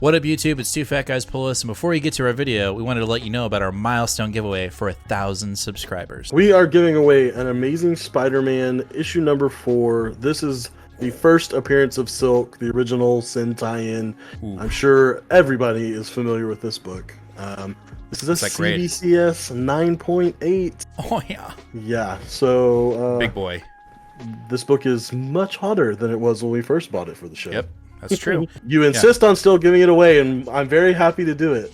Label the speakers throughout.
Speaker 1: What up, YouTube? It's Two Fat Guys Pull Us, and before we get to our video, we wanted to let you know about our milestone giveaway for 1,000 subscribers.
Speaker 2: We are giving away an Amazing Spider-Man issue number 4. This is the first appearance of Silk, the original Sin tie-in. I'm sure everybody is familiar with this book. This is a CBCS 9.8.
Speaker 1: Oh, yeah.
Speaker 2: Yeah, so...
Speaker 1: Big boy.
Speaker 2: This book is much hotter than it was when we first bought it for the show.
Speaker 1: Yep, that's true.
Speaker 2: You insist on still giving it away, and I'm very happy to do it.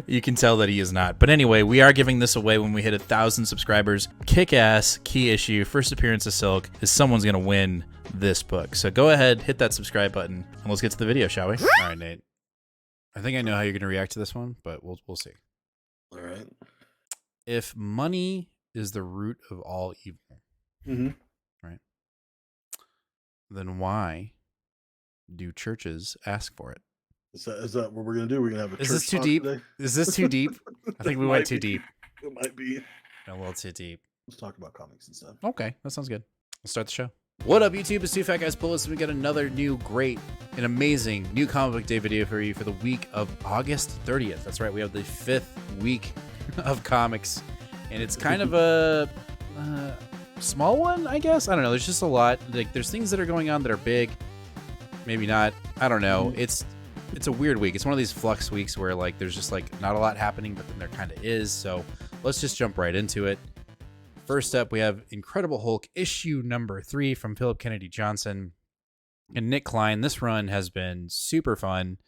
Speaker 1: You can tell that he is not. But anyway, we are giving this away when we hit 1,000 subscribers. Kick-ass, key issue, first appearance of Silk, is someone's going to win this book. So go ahead, hit that subscribe button, and let's get to the video, shall we? All right, Nate. I think I know how you're going to react to this one, but we'll see.
Speaker 2: All right.
Speaker 1: If money is the root of all evil, right, then why do churches ask for it?
Speaker 2: Is that what we're going to do? We're going to have a
Speaker 1: Is
Speaker 2: church
Speaker 1: this too
Speaker 2: talk
Speaker 1: deep?
Speaker 2: today?
Speaker 1: Is this too deep? I think we went too deep.
Speaker 2: It might be.
Speaker 1: A little too deep.
Speaker 2: Let's talk about comics and stuff.
Speaker 1: Okay, that sounds good. Let's start the show. What up, YouTube? It's Two Fat Guys Pull Us, and we got another new, great, and amazing new comic book day video for you for the week of August 30th. That's right, we have the 5th week of comics, and it's kind of a small one, I guess. I don't know. There's just a lot. Like, there's things that are going on that are big, maybe not. I don't know. It's a weird week. It's one of these flux weeks where like there's just like not a lot happening, but then there kind of is. So let's just jump right into it. First up, we have Incredible Hulk issue number 3 from Phillip Kennedy Johnson and Nick Klein. This run has been super fun.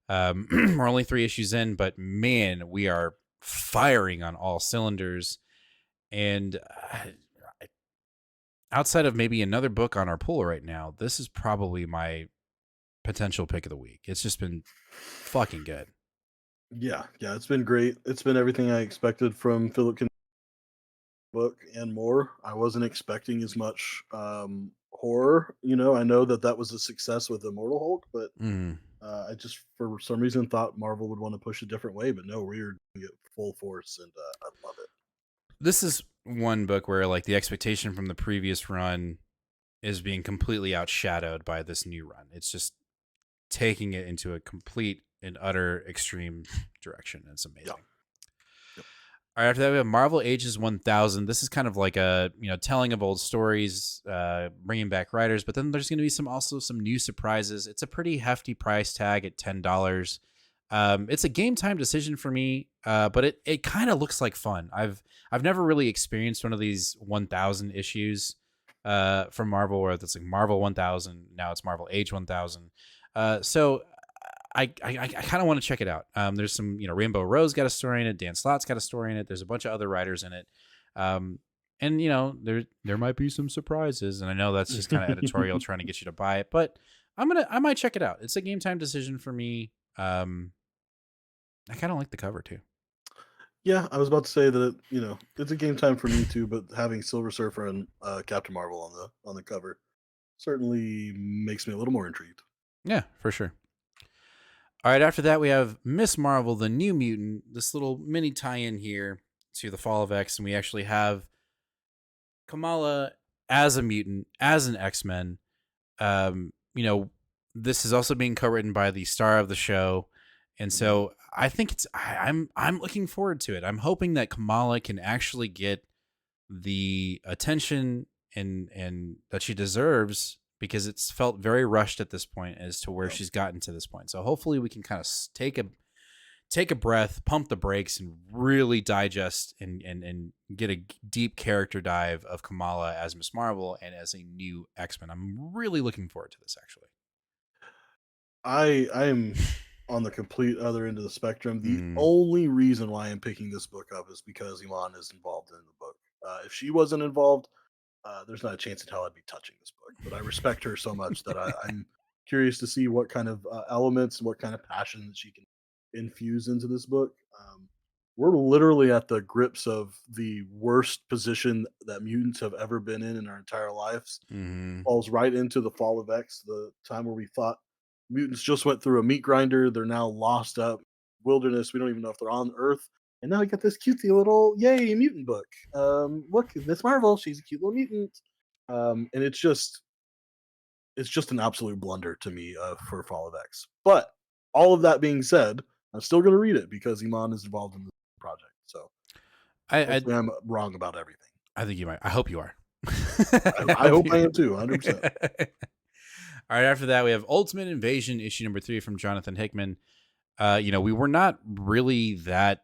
Speaker 1: We're only 3 issues in, but man, we are firing on all cylinders. And outside of maybe another book on our pull right now, this is probably my potential pick of the week. It's just been fucking good.
Speaker 2: Yeah, it's been great. It's been everything I expected from Phillip Kennedy book and more. I wasn't expecting as much horror. You know, I know that was a success with Immortal Hulk, but I just for some reason thought Marvel would want to push a different way. But no, we're doing it full force, and I love it.
Speaker 1: This is one book where like the expectation from the previous run is being completely outshadowed by this new run. It's just taking it into a complete and utter extreme direction. It's amazing.
Speaker 2: Yep.
Speaker 1: All right, after that, we have Marvel Ages 1000. This is kind of like a telling of old stories, bringing back writers, but then there's going to be also some new surprises. It's a pretty hefty price tag at $10. It's a game time decision for me, but it kind of looks like fun. I've never really experienced one of these 1000 issues from Marvel, where it's like Marvel 1000. Now it's Marvel Age 1000. So I kind of want to check it out. There's some, Rainbow Rose got a story in it. Dan Slott's got a story in it. There's a bunch of other writers in it. And there might be some surprises. And I know that's just kind of editorial trying to get you to buy it, but I might check it out. It's a game time decision for me. I kind of like the cover too.
Speaker 2: Yeah, I was about to say that it's a game time for me too, but having Silver Surfer and Captain Marvel on the cover certainly makes me a little more intrigued.
Speaker 1: Yeah, for sure. All right, after that, we have Miss Marvel, the New Mutant, this little mini tie-in here to the Fall of X, and we actually have Kamala as a mutant, as an X-Men. This is also being co-written by the star of the show, and so I think I'm looking forward to it. I'm hoping that Kamala can actually get the attention and that she deserves, because it's felt very rushed at this point as to where she's gotten to this point. So hopefully we can kind of take a breath, pump the brakes, and really digest and get a deep character dive of Kamala as Miss Marvel and as a new X-Men. I'm really looking forward to this, actually.
Speaker 2: I am on the complete other end of the spectrum. The only reason why I'm picking this book up is because Iman is involved in the book. If she wasn't involved, there's not a chance in hell I'd be touching this book, but I respect her so much that I'm curious to see what kind of elements and what kind of passion that she can infuse into this book. We're literally at the grips of the worst position that mutants have ever been in our entire lives. Falls right into the Fall of X, the time where we thought mutants just went through a meat grinder. They're now lost up wilderness. We don't even know if they're on Earth. And now we got this cutesy little mutant book. Look, Miss Marvel, she's a cute little mutant. And it's just it's just an absolute blunder to me for Fall of X. But all of that being said, I'm still going to read it because Iman is involved in the project. So
Speaker 1: I
Speaker 2: hopefully I'm wrong about everything.
Speaker 1: I think you might. I hope you are. I
Speaker 2: I
Speaker 1: hope
Speaker 2: hope
Speaker 1: you.
Speaker 2: I am too, 100%.
Speaker 1: All right. After that, we have Ultimate Invasion issue number 3 from Jonathan Hickman. We were not really that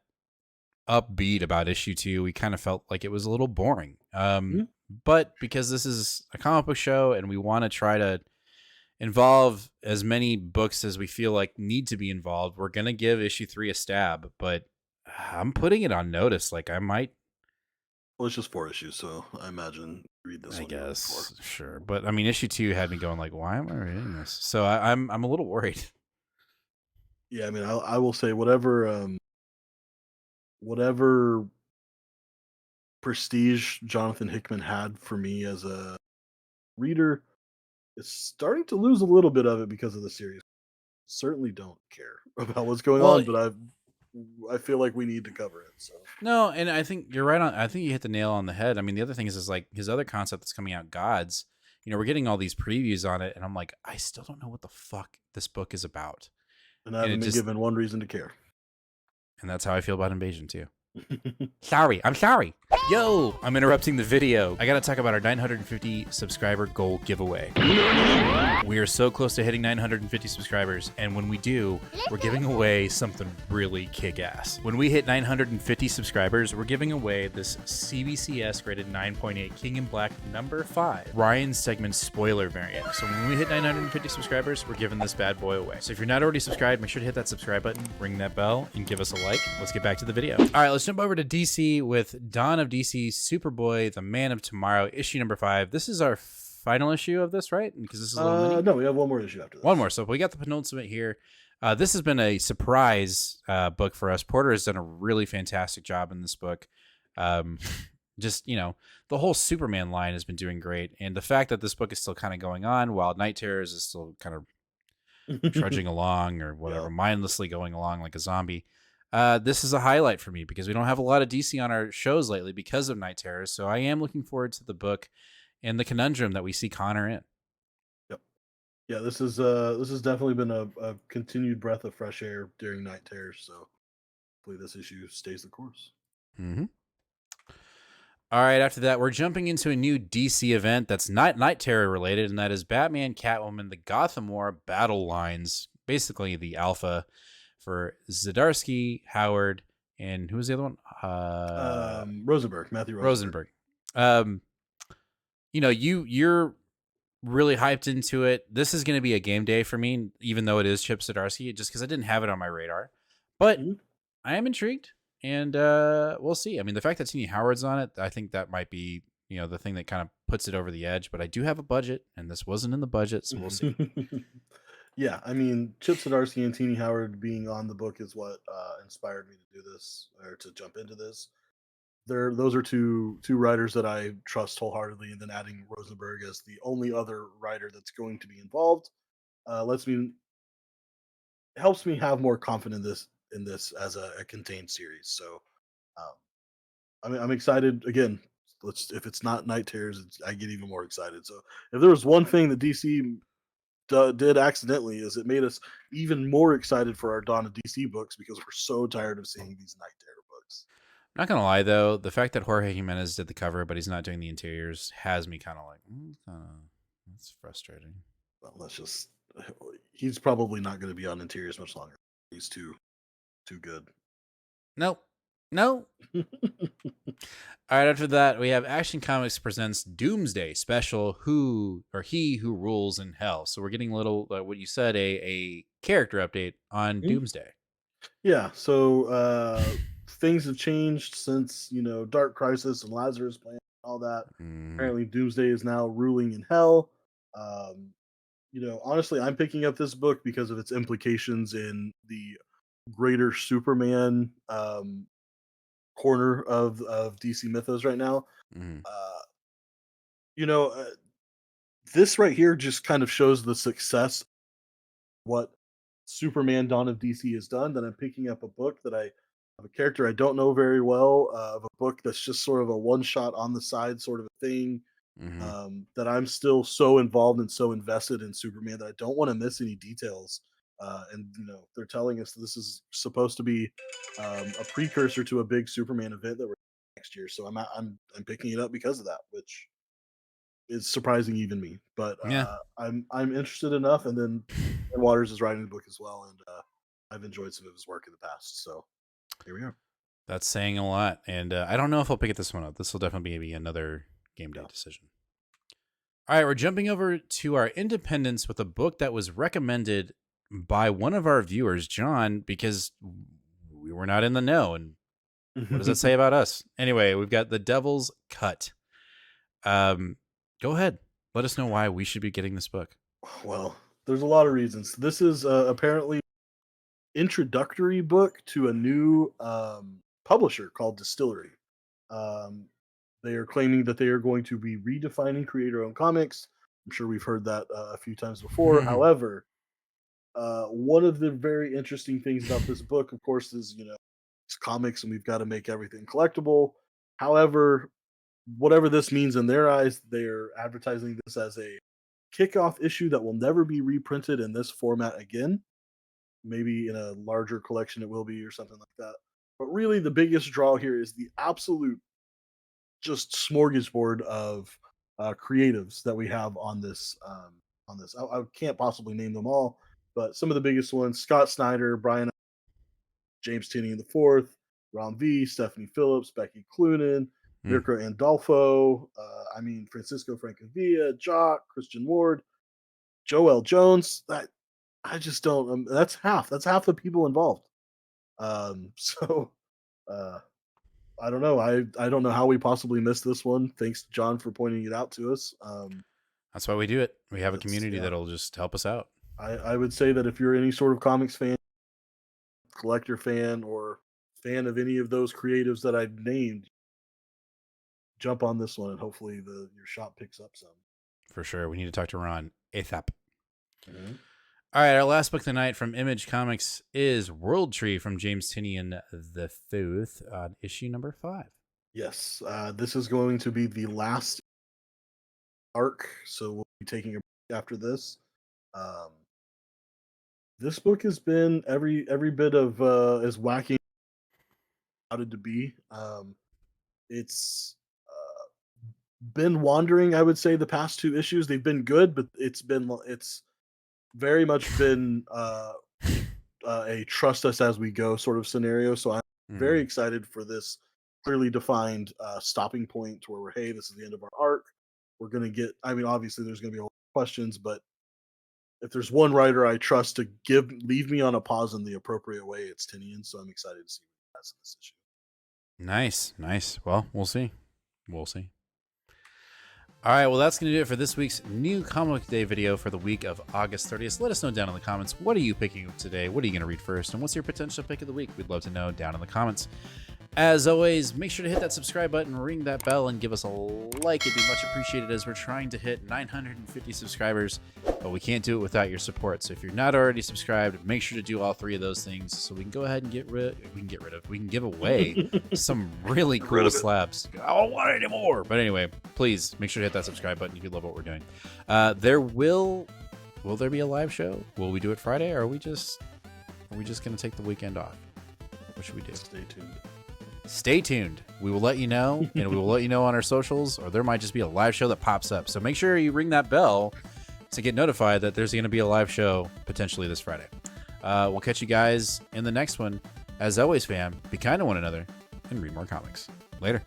Speaker 1: upbeat about issue 2. We kind of felt like it was a little boring.
Speaker 2: Mhm.
Speaker 1: But because this is a comic book show and we want to try to involve as many books as we feel like need to be involved, we're gonna give issue 3 a stab. But I'm putting it on notice. Like I might,
Speaker 2: Well, it's just 4 issues, so I imagine read this
Speaker 1: I
Speaker 2: one you'll read 4.
Speaker 1: guess, sure. But I mean, issue 2 had me going like, why am I reading this? So I'm a little worried.
Speaker 2: Yeah, I mean, I will say whatever prestige Jonathan Hickman had for me as a reader is starting to lose a little bit of it because of the series. Certainly don't care about what's going
Speaker 1: Well,
Speaker 2: on, but I feel like we need to cover it. So
Speaker 1: no, and I think you're right on. I think you hit the nail on the head. I mean, the other thing is like his other concept that's coming out, Gods. We're getting all these previews on it, and I'm like, I still don't know what the fuck this book is about.
Speaker 2: and I
Speaker 1: And it
Speaker 2: haven't been
Speaker 1: just,
Speaker 2: given one reason to care.
Speaker 1: and that's how I feel about Invasion too. Sorry, I'm sorry. Yo, I'm interrupting the video. I gotta talk about our 950 subscriber goal giveaway. We are so close to hitting 950 subscribers, and when we do, we're giving away something really kick-ass. When we hit 950 subscribers, we're giving away this CBCS graded 9.8 King in Black number 5 Ryan's segment spoiler variant. So when we hit 950 subscribers, we're giving this bad boy away. So if you're not already subscribed, make sure to hit that subscribe button, ring that bell, and give us a like. Let's get back to the video. All right, let's jump over to DC with Dawn of DC, Superboy, The Man of Tomorrow, issue number 5. This is our final issue of this, right? Because this is a little mini.
Speaker 2: No, we have one more issue after
Speaker 1: One
Speaker 2: this.
Speaker 1: more. So we got the penultimate here. This has been a surprise book for us. Porter has done a really fantastic job in this book. Just, the whole Superman line has been doing great. And the fact that this book is still kind of going on while Night Terrors is still kind of trudging along or whatever,
Speaker 2: Yeah.
Speaker 1: mindlessly going along like a zombie. This is a highlight for me because we don't have a lot of DC on our shows lately because of Night Terrors. So I am looking forward to the book and the conundrum that we see Connor in.
Speaker 2: Yep. Yeah, this is definitely been a continued breath of fresh air during Night Terrors. So hopefully this issue stays the course.
Speaker 1: Mm-hmm. All right, after that, we're jumping into a new DC event that's not Night Terror related, and that is Batman, Catwoman, the Gotham War battle lines. Basically, the alpha for Zdarsky, Howard, and who was the other one?
Speaker 2: Rosenberg, Matthew Rosenberg.
Speaker 1: Rosenberg. You're really hyped into it. This is going to be a game day for me, even though it is Chip Zdarsky, just because I didn't have it on my radar. But
Speaker 2: Mhm.
Speaker 1: I am intrigued, and we'll see. I mean, the fact that Tini Howard's on it, I think that might be the thing that kind of puts it over the edge. But I do have a budget, and this wasn't in the budget, so we'll see.
Speaker 2: Yeah, I mean, Chip Zdarsky and Teeny Howard being on the book is what inspired me to do this or to jump into this. Those are two writers that I trust wholeheartedly, and then adding Rosenberg as the only other writer that's going to be involved lets me helps me have more confidence in this as a contained series. So um, I'm excited again. Let's if it's not Night Terrors, I get even more excited. So if there was one thing that DC did accidentally is it made us even more excited for our Dawn of DC books because we're so tired of seeing these Night Terror books.
Speaker 1: Not gonna lie though, the fact that Jorge Jimenez did the cover, but he's not doing the interiors, has me kind of like, that's frustrating.
Speaker 2: Well, let's just he's probably not going to be on interiors much longer. He's too good.
Speaker 1: Nope. No. All right, after that, we have Action Comics presents Doomsday Special, He Who Rules in Hell. So we're getting a little, what you said, a character update on
Speaker 2: Mhm.
Speaker 1: Doomsday.
Speaker 2: Yeah, so things have changed since Dark Crisis and Lazarus Planet and all that.
Speaker 1: Mm,
Speaker 2: Apparently, Doomsday is now ruling in hell. Um, honestly, I'm picking up this book because of its implications in the greater Superman corner of DC mythos right now.
Speaker 1: mm,
Speaker 2: Uh, you know, uh, this right here just kind of shows the success what Superman Dawn of DC has done. That I'm picking up a book that I of a character I don't know very well, of a book that's just sort of a one shot on the side sort of a thing.
Speaker 1: Hmm.
Speaker 2: that I'm still so involved and so invested in Superman that I don't want to miss any details. And they're telling us this is supposed to be a precursor to a big Superman event that we're next year. So I'm picking it up because of that, which is surprising even me. But
Speaker 1: Yeah.
Speaker 2: I'm interested enough, and then Ken Waters is writing the book as well, and I've enjoyed some of his work in the past. So here we are.
Speaker 1: That's saying a lot. And I don't know if I'll pick this one up. This will definitely be another game day
Speaker 2: Yeah.
Speaker 1: decision. All right, we're jumping over to our independence with a book that was recommended by one of our viewers, John, because we were not in the know. And what does that say about us? Anyway, we've got The Devil's Cut. Go ahead. Let us know why we should be getting this book.
Speaker 2: Well, there's a lot of reasons. This is apparently introductory book to a new publisher called Distillery. Um, they are claiming that they are going to be redefining creator-owned comics. I'm sure we've heard that a few times before. However, one of the very interesting things about this book, of course, is it's comics and we've got to make everything collectible. However, whatever this means in their eyes, they're advertising this as a kickoff issue that will never be reprinted in this format again. Maybe in a larger collection it will be or something like that. But really the biggest draw here is the absolute just smorgasbord of creatives that we have on this. I can't possibly name them all, but some of the biggest ones: Scott Snyder, Brian, James Tinian the Fourth, Ron V, Stephanie Phillips, Becky Cloonan,
Speaker 1: Hmm.
Speaker 2: Mirko Andolfo. Francisco Francavilla, Jock, Christian Ward, Joel Jones. I just don't. That's half. That's half the people involved. So uh, I don't know. I don't know how we possibly missed this one. Thanks, John, for pointing it out to us.
Speaker 1: That's why we do it. We have a
Speaker 2: It's
Speaker 1: community
Speaker 2: yeah.
Speaker 1: that'll just help us out.
Speaker 2: I would say that if you're any sort of comics fan, collector fan, or fan of any of those creatives that I've named, jump on this one and hopefully the your shop picks up some.
Speaker 1: For sure. We need to talk to Ron ASAP.
Speaker 2: Mhm.
Speaker 1: All right, our last book tonight from Image Comics is World Tree from James Tinian the Fifth, issue number 5.
Speaker 2: Yes, this is going to be the last arc, so we'll be taking a break after this. Um, this book has been every bit of as wacky as it to be. It's been wandering. I would say the past two issues they've been good, but it's very much been a trust us as we go sort of scenario. So I'm very
Speaker 1: Mm.
Speaker 2: excited for this clearly defined stopping point to where we're, hey, this is the end of our arc. We're gonna get. I mean, obviously there's gonna be a lot of questions, but if there's one writer I trust to leave me on a pause in the appropriate way, it's Tinian. So I'm excited to see what he has in this issue.
Speaker 1: Nice, nice. Well, we'll see. We'll see. All right, well, that's going to do it for this week's new Comic Book Day video for the week of August 30th. Let us know down in the comments, what are you picking up today? What are you going to read first? And what's your potential pick of the week? We'd love to know down in the comments. As always, make sure to hit that subscribe button, ring that bell, and give us a like. It'd be much appreciated as we're trying to hit 950 subscribers, but we can't do it without your support. So if you're not already subscribed, make sure to do all 3 of those things so we can go ahead and we can give away some really
Speaker 2: Get rid
Speaker 1: cool
Speaker 2: of it.
Speaker 1: slabs. I don't want any more. But anyway, please make sure to hit that subscribe button if you love what we're doing. Will there be a live show? Will we do it Friday, or are we just going to take the weekend off? What should we do?
Speaker 2: Stay tuned.
Speaker 1: Stay tuned. We will let you know, and we will let you know on our socials, or there might just be a live show that pops up. So make sure you ring that bell to get notified that there's going to be a live show potentially this Friday. We'll catch you guys in the next one. As always, fam, be kind to one another and read more comics. Later.